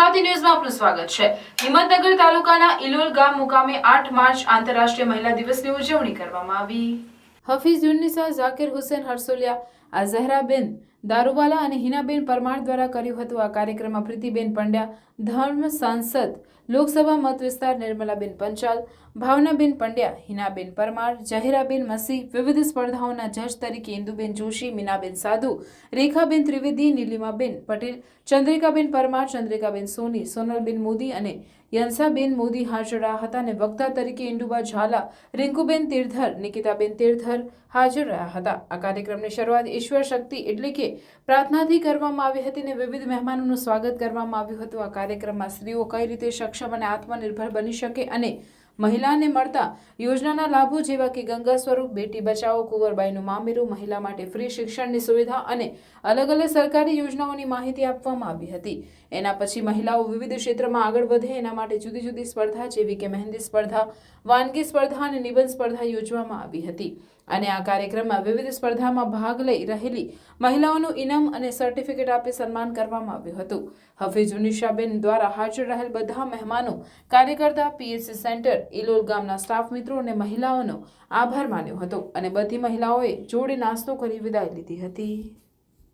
ગુજરાતી ન્યૂઝમાં આપનું સ્વાગત છે। હિંમતનગર તાલુકાના ઇલોલ ગામ મુકામે 8 માર્ચ આંતરરાષ્ટ્રીય મહિલા દિવસની ઉજવણી કરવામાં આવી। હફીઝ યુનિસા, ઝાકિર હુસેન હરસોલિયા, અઝહરાબેન દારૂવાલા અને હિનાબેન પરમાર દ્વારા કર્યું હતું। આ કાર્યક્રમમાં પ્રીતિબેન પંડ્યા, ધર્મ સાંસદ, લોકસભા મત વિસ્તાર નિર્મલાબેન પંચાલ, ભાવનાબેન પંડ્યા, હિનાબેન પરમાર, જહીરાબેન મસીહ, વિવિધ સ્પર્ધાઓના જજ તરીકે ઇન્દુબેન જોશી, મીનાબેન સાધુ, રેખાબેન ત્રિવેદી, નીલિમાબેન પટેલ, ચંદ્રિકાબેન પરમાર, ચંદ્રિકાબેન સોની, સોનલબેન મોદી અને યંસાબેન મોદી હાજર રહ્યા હતા અને વક્તા તરીકે ઇન્દુબા ઝાલા, રિંકુબેન તીરધર, નિકિતાબેન તીરધર હાજર રહ્યા હતા। આ કાર્યક્રમની શરૂઆત ઈશ્વર શક્તિ એટલે કે પ્રાર્થનાથી કરવામાં આવી હતી અને વિવિધ મહેમાનોનું સ્વાગત કરવામાં આવ્યું હતું। આ કાર્યક્રમમાં સ્ત્રીઓ કઈ રીતે સક્ષમ અને આત્મનિર્ભર બની શકે અને મહિલાને મળતા યોજનાના લાભો જેવા કે ગંગા સ્વરૂપ, બેટી બચાવો, કુંવરબાઈનું મામેરું, મહિલા માટે ફ્રી શિક્ષણની સુવિધા અને અલગ અલગ સરકારી યોજનાઓની માહિતી આપવામાં આવી હતી। એના પછી મહિલાઓ વિવિધ ક્ષેત્રમાં આગળ વધે એના માટે જુદી જુદી સ્પર્ધા જેવી કે મહેંદી સ્પર્ધા, વાનગી સ્પર્ધા અને નિબંધ સ્પર્ધા યોજવામાં આવી હતી અને આ કાર્યક્રમમાં વિવિધ સ્પર્ધામાં ભાગ લઈ રહેલી મહિલાઓનું ઇનામ અને સર્ટિફિકેટ આપી સન્માન કરવામાં આવ્યું હતું। હફીઝ યુનિસાબેન દ્વારા હાજર રહેલ બધા મહેમાનો, કાર્યકર્તા, પીએસસી સેન્ટર, ઇલોલ ગામના સ્ટાફ મિત્રો અને મહિલાઓનો આભાર માન્યો હતો અને બધી મહિલાઓએ જોડે નાસ્તો કરી વિદાય લીધી હતી।